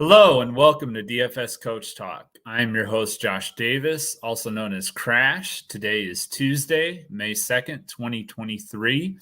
Hello and welcome to DFS Coach Talk. I'm your host, Josh Davis, also known as Crash. Today is Tuesday, May 2nd, 2023,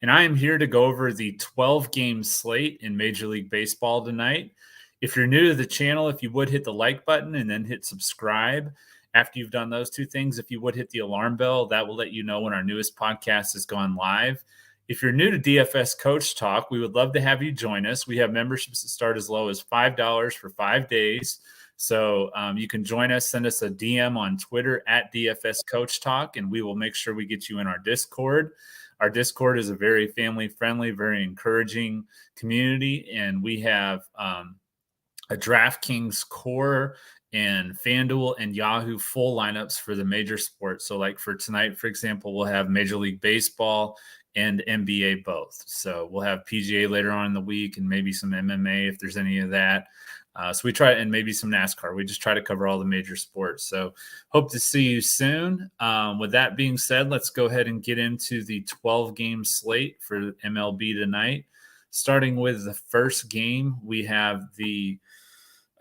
and I am here to go over the 12-game slate in Major League Baseball tonight. If you're new to the channel, if you would hit the like button and then hit subscribe. After you've done those two things, if you would hit the alarm bell, that will let you know when our newest podcast has gone live. If you're new to DFS Coach Talk, we would love to have you join us. We have memberships that start as low as $5 for 5 days. So you can join us, send us a DM on Twitter at DFS Coach Talk, and we will make sure we get you in our Discord. Our Discord is a very family-friendly, very encouraging community, and we have a Draftkings core and Fanduel and Yahoo full lineups for the major sports. So like for tonight, for example, we'll have Major League Baseball and NBA both. So we'll have PGA later on in the week and maybe some MMA if there's any of that. So we try, and maybe some NASCAR. We just try to cover all the major sports. So hope to see you soon. With that being said, let's go ahead and get into the 12-game slate for MLB tonight. Starting with the first game, we have the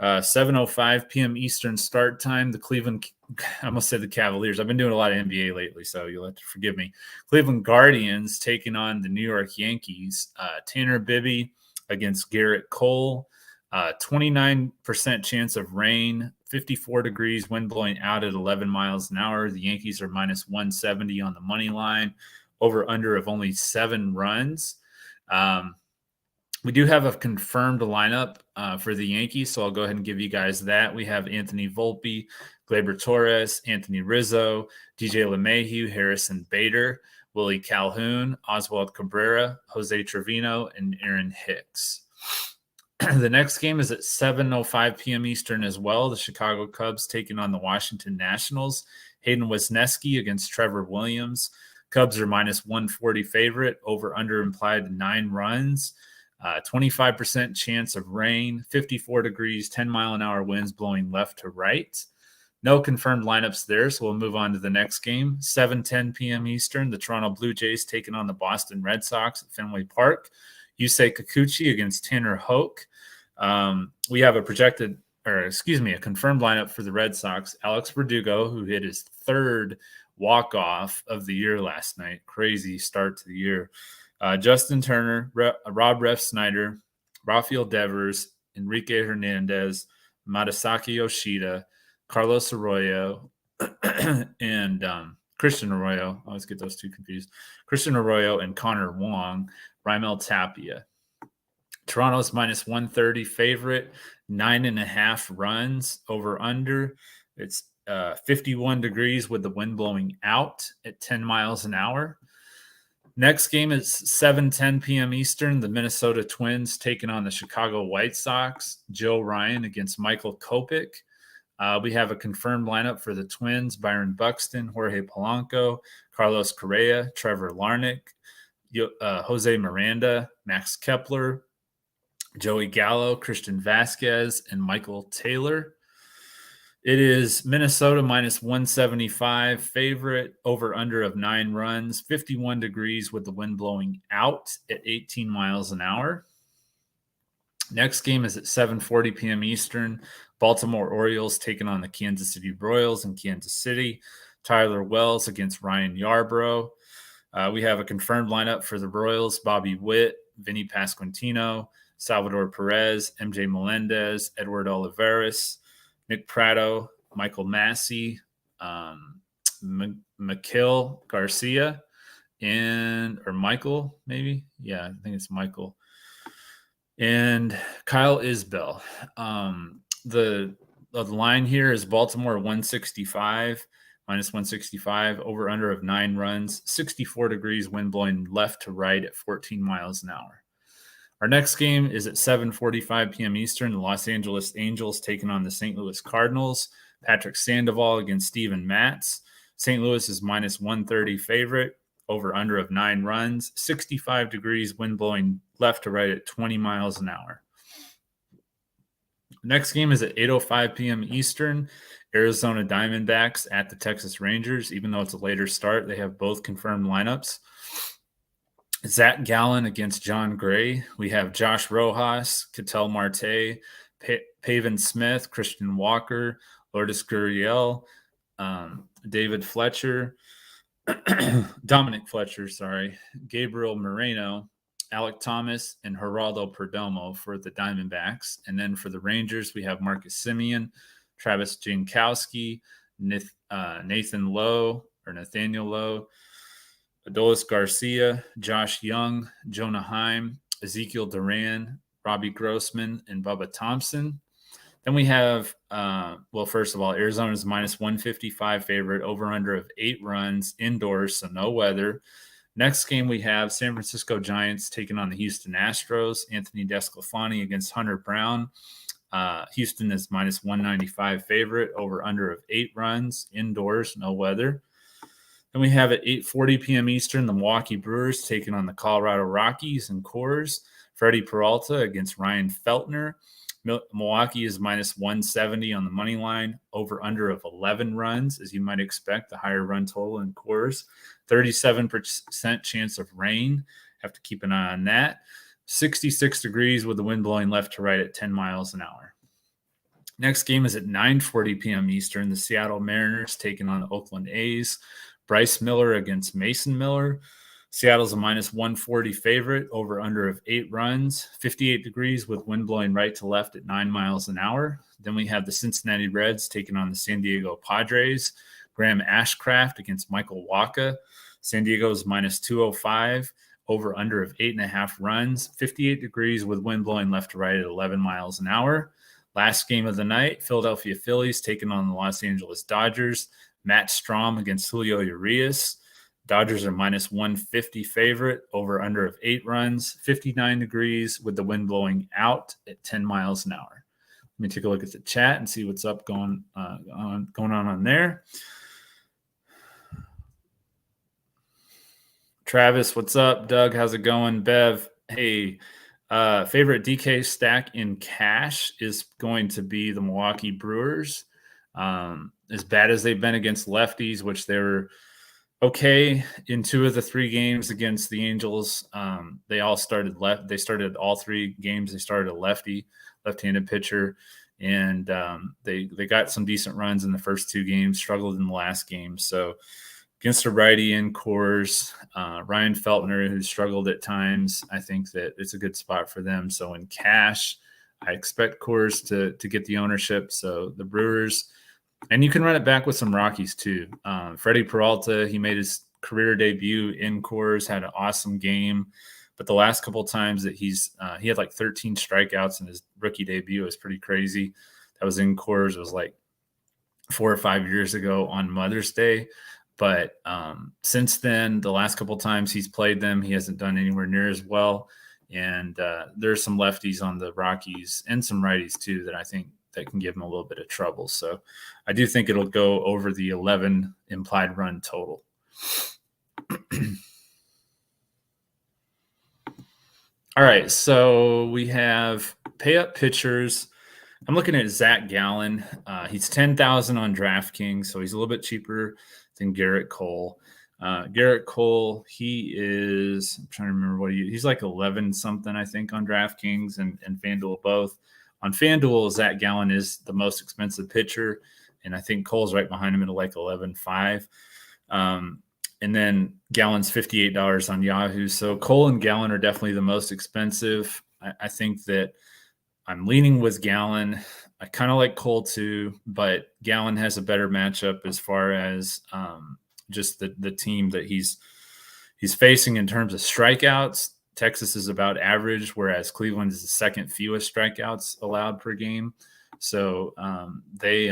7:05 p.m. Eastern start time. The Cleveland, I almost said the Cavaliers. I've been doing a lot of NBA lately, so you'll have to forgive me. Cleveland Guardians taking on the New York Yankees. Tanner Bibby against Garrett Cole. 29% chance of rain, 54 degrees, wind blowing out at 11 miles an hour. The Yankees are minus 170 on the money line, over under of only 7 runs. We do have a confirmed lineup for the Yankees, so I'll go ahead and give you guys that. We have Anthony Volpe, Gleyber Torres, Anthony Rizzo, DJ LeMahieu, Harrison Bader, Willie Calhoun, Oswald Cabrera, Jose Trevino, and Aaron Hicks. The next game is at 7:05 p.m. Eastern as well. The Chicago Cubs taking on the Washington Nationals. Hayden Wesneski against Trevor Williams. Cubs are minus 140 favorite, over under implied 9 runs. 25% chance of rain, 54 degrees, 10-mile-an-hour winds blowing left to right. No confirmed lineups there, so we'll move on to the next game. 7:10 p.m. Eastern, the Toronto Blue Jays taking on the Boston Red Sox at Fenway Park. Yusei Kikuchi against Tanner Hoke. We have a confirmed lineup for the Red Sox. Alex Verdugo, who hit his 3rd walk-off of the year last night. Crazy start to the year. Justin Turner, Rob Ref Snyder, Rafael Devers, Enrique Hernandez, Matasaki Yoshida, Carlos Arroyo, and Christian Arroyo. I always get those two confused. Christian Arroyo and Connor Wong, Raimel Tapia. Toronto's minus 130 favorite, 9.5 runs over under. It's 51 degrees with the wind blowing out at 10 miles an hour. Next game is 7:10 p.m. Eastern. The Minnesota Twins taking on the Chicago White Sox. Joe Ryan against Michael Kopech. We have a confirmed lineup for the Twins: Byron Buxton, Jorge Polanco, Carlos Correa, Trevor Larnach, Jose Miranda, Max Kepler, Joey Gallo, Christian Vasquez, and Michael Taylor. It is Minnesota minus 175 favorite, over under of 9 runs, 51 degrees with the wind blowing out at 18 miles an hour. Next game is at 7:40 p.m. Eastern. Baltimore Orioles taking on the Kansas City Royals in Kansas City. Tyler Wells against Ryan Yarbrough. We have a confirmed lineup for the Royals: Bobby Witt, Vinny Pasquantino, Salvador Perez, MJ Melendez, Edward Olivares, Nick Pratto, Michael Massey, Miguel Garcia, or Michael, maybe? Yeah, I think it's Michael. And Kyle Isbell. The line here is Baltimore 165, minus 165, over under of 9 runs, 64 degrees, wind blowing left to right at 14 miles an hour. Our next game is at 7:45 p.m. Eastern. The Los Angeles Angels taking on the St. Louis Cardinals. Patrick Sandoval against Steven Matz. St. Louis is minus 130 favorite, over under of 9 runs, 65 degrees, wind blowing left to right at 20 miles an hour. Next game is at 8:05 p.m. Eastern. Arizona Diamondbacks at the Texas Rangers. Even though it's a later start, they have both confirmed lineups. Zach Gallen against John Gray. We have Josh Rojas, Ketel Marte, Pavin Smith, Christian Walker, Lourdes Gurriel, David Fletcher, Dominic Fletcher, Gabriel Moreno, Alec Thomas, and Geraldo Perdomo for the Diamondbacks. And then for the Rangers, we have Marcus Semien, Travis Jankowski, Nathaniel Lowe, Adolis Garcia, Josh Young, Jonah Heim, Ezekiel Duran, Robbie Grossman, and Bubba Thompson. Then we have, first of all, Arizona's minus 155 favorite, over-under of 8 runs, indoors, so no weather. Next game we have San Francisco Giants taking on the Houston Astros, Anthony DeSclafani against Hunter Brown. Houston is minus 195 favorite, over-under of 8 runs, indoors, no weather. Then we have at 8:40 p.m. Eastern, the Milwaukee Brewers taking on the Colorado Rockies in Coors. Freddie Peralta against Ryan Feltner. Milwaukee is minus 170 on the money line, over under of 11 runs, as you might expect, the higher run total in Coors. 37% chance of rain. Have to keep an eye on that. 66 degrees with the wind blowing left to right at 10 miles an hour. Next game is at 9:40 p.m. Eastern. The Seattle Mariners taking on the Oakland A's. Bryce Miller against Mason Miller. Seattle's a minus 140 favorite, over under of 8 runs, 58 degrees with wind blowing right to left at 9 miles an hour. Then we have the Cincinnati Reds taking on the San Diego Padres. Graham Ashcraft against Michael Wacha. San Diego's minus 205, over under of 8.5 runs, 58 degrees with wind blowing left to right at 11 miles an hour. Last game of the night, Philadelphia Phillies taking on the Los Angeles Dodgers. Matt Strahm against Julio Urias. Dodgers are minus 150 favorite, over under of 8 runs, 59 degrees with the wind blowing out at 10 miles an hour. Let me take a look at the chat and see what's up going on there. Travis, what's up? Doug, how's it going? Bev, hey, favorite DK stack in cash is going to be the Milwaukee Brewers. As bad as they've been against lefties, which they were okay in 2 of the 3 games against the Angels. They started all 3 games. They started a left-handed pitcher, and they got some decent runs in the first 2 games, struggled in the last game. So against a righty in Coors, Ryan Feltner, who struggled at times, I think that it's a good spot for them. So in cash, I expect Coors to get the ownership. So the Brewers. And you can run it back with some Rockies too. Freddie Peralta, he made his career debut in Coors, had an awesome game. But the last couple of times that he had like 13 strikeouts in his rookie debut. It was pretty crazy. That was in Coors. It was like 4 or 5 years ago on Mother's Day. But since then, the last couple of times he's played them, he hasn't done anywhere near as well. And there's some lefties on the Rockies and some righties too that I think that can give him a little bit of trouble. So I do think it'll go over the 11 implied run total. All right, so we have pay up pitchers. I'm looking at Zach Gallen. He's 10,000 on DraftKings, so he's a little bit cheaper than Garrett Cole. Garrett Cole, he is, I'm trying to remember he's like 11 something, I think, on DraftKings and FanDuel both. On FanDuel, Zach Gallen is the most expensive pitcher, and I think Cole's right behind him at like 11.5. And then Gallen's $58 on Yahoo. So Cole and Gallen are definitely the most expensive. I think that I'm leaning with Gallen. I kind of like Cole too, but Gallen has a better matchup as far as just the team that he's facing in terms of strikeouts. Texas is about average, whereas Cleveland is the second fewest strikeouts allowed per game. So they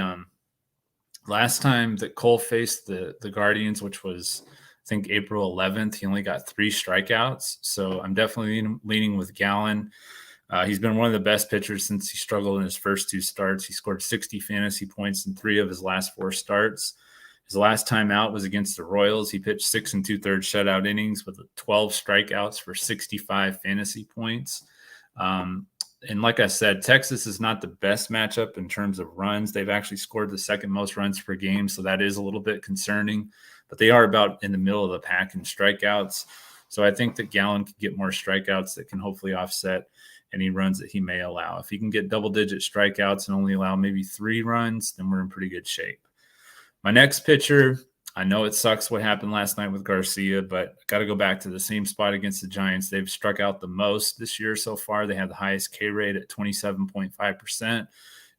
last time that Cole faced the Guardians, which was I think April 11th, he only got 3 strikeouts. So I'm definitely leaning with Gallen. He's been one of the best pitchers since he struggled in his first 2 starts. He scored 60 fantasy points in 3 of his last 4 starts. His last time out was against the Royals. He pitched 6 2/3 shutout innings with 12 strikeouts for 65 fantasy points. And like I said, Texas is not the best matchup in terms of runs. They've actually scored the second most runs per game, so that is a little bit concerning. But they are about in the middle of the pack in strikeouts. So I think that Gallen could get more strikeouts that can hopefully offset any runs that he may allow. If he can get double-digit strikeouts and only allow maybe 3 runs, then we're in pretty good shape. My next pitcher, I know it sucks what happened last night with Garcia, but I got to go back to the same spot against the Giants. They've struck out the most this year so far. They have the highest K rate at 27.5%.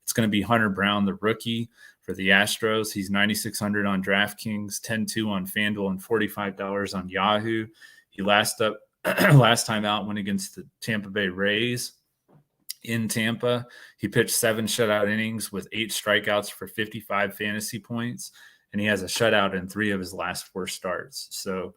It's going to be Hunter Brown, the rookie for the Astros. He's 9,600 on DraftKings, 10-2 on Fanduel, and $45 on Yahoo. He last time out went against the Tampa Bay Rays in Tampa. He pitched 7 shutout innings with 8 strikeouts for 55 fantasy points, and he has a shutout in 3 of his last 4 starts. So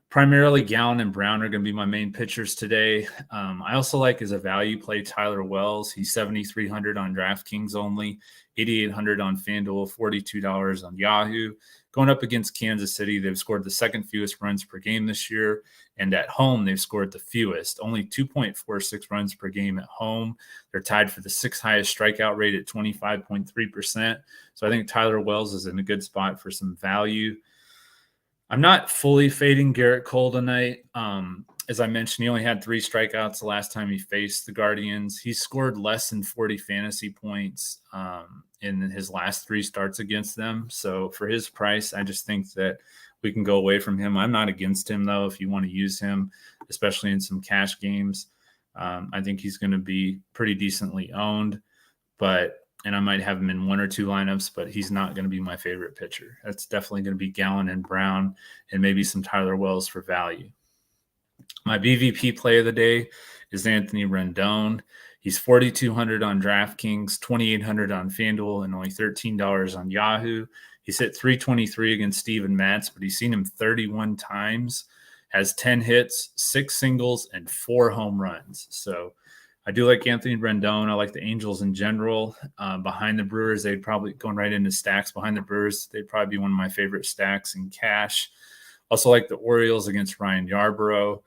primarily Gallen and Brown are going to be my main pitchers today. I also like as a value play Tyler Wells. He's 7,300 on DraftKings only, 8,800 on FanDuel, $42 on Yahoo. Going up against Kansas City, they've scored the second fewest runs per game this year, and at home they've scored the fewest, only 2.46 runs per game at home. They're tied for the 6th highest strikeout rate at 25.3%. So I think Tyler Wells is in a good spot for some value. I'm not fully fading Garrett Cole tonight. As I mentioned, he only had 3 strikeouts the last time he faced the Guardians. He scored less than 40 fantasy points in his last 3 starts against them. So for his price, I just think that we can go away from him. I'm not against him, though, if you want to use him, especially in some cash games. I think he's going to be pretty decently owned, and I might have him in 1 or 2 lineups, but he's not going to be my favorite pitcher. That's definitely going to be Gallen and Brown and maybe some Tyler Wells for value. My BVP play of the day is Anthony Rendon. He's 4,200 on DraftKings, 2,800 on FanDuel, and only $13 on Yahoo. He's hit 323 against Steven Matz, but he's seen him 31 times, has 10 hits, 6 singles, and 4 home runs. So I do like Anthony Rendon. I like the Angels in general. Behind the Brewers, they'd probably, going right into stacks behind the Brewers, they'd probably be one of my favorite stacks in cash. Also like the Orioles against Ryan Yarbrough.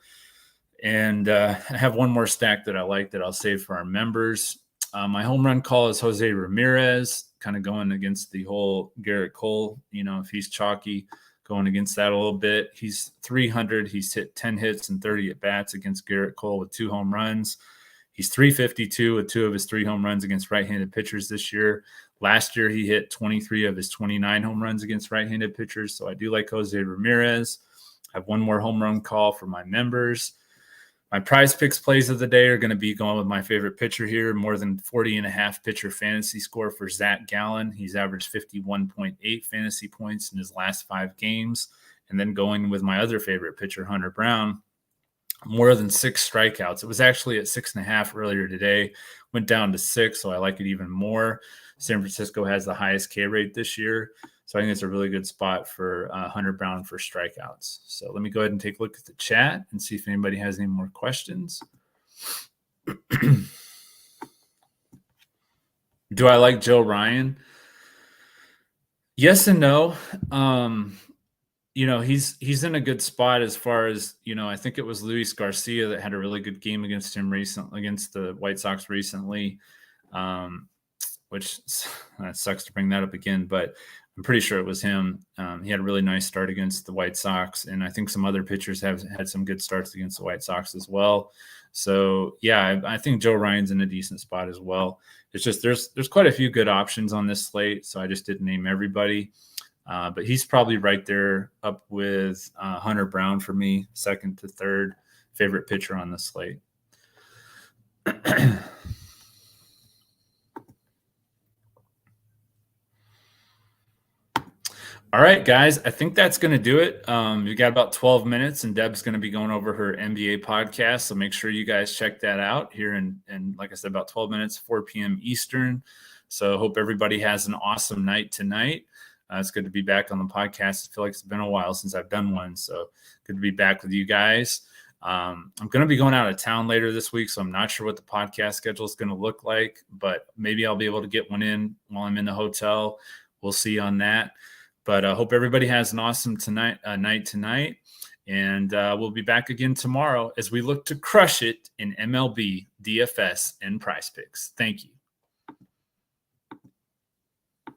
And I have one more stack that I like that I'll save for our members. My home run call is Jose Ramirez, kind of going against the whole Garrett Cole, if he's chalky, going against that a little bit. He's 300. He's hit 10 hits and 30 at-bats against Garrett Cole with 2 home runs. He's 352 with 2 of his 3 home runs against right-handed pitchers this year. Last year, he hit 23 of his 29 home runs against right-handed pitchers. So I do like Jose Ramirez. I have one more home run call for my members. My Prizepicks plays of the day are going to be going with my favorite pitcher here, more than 40.5 pitcher fantasy score for Zach Gallen. He's averaged 51.8 fantasy points in his last 5 games. And then going with my other favorite pitcher, Hunter Brown, more than 6 strikeouts. It was actually at 6.5 earlier today, went down to 6, so I like it even more. San Francisco has the highest K rate this year, so I think it's a really good spot for Hunter Brown for strikeouts. So let me go ahead and take a look at the chat and see if anybody has any more questions. Do I like Joe Ryan? Yes and no. He's in a good spot as far as, I think it was Luis Garcia that had a really good game against him against the White Sox recently, which that sucks to bring that up again, but I'm pretty sure it was him. He had a really nice start against the White Sox, and I think some other pitchers have had some good starts against the White Sox as well. So, yeah, I think Joe Ryan's in a decent spot as well. It's just there's quite a few good options on this slate, so I just didn't name everybody. But he's probably right there up with Hunter Brown for me, 2nd to 3rd favorite pitcher on the slate. All right, guys, I think that's going to do it. We got about 12 minutes, and Deb's going to be going over her NBA podcast, so make sure you guys check that out here in like I said, about 12 minutes, 4 p.m. Eastern. So hope everybody has an awesome night tonight. It's good to be back on the podcast. I feel like it's been a while since I've done one, so good to be back with you guys. I'm going to be going out of town later this week, so I'm not sure what the podcast schedule is going to look like, but maybe I'll be able to get one in while I'm in the hotel. We'll see on that. But I hope everybody has an awesome night tonight, and we'll be back again tomorrow as we look to crush it in MLB, DFS, and Prizepicks. Thank you.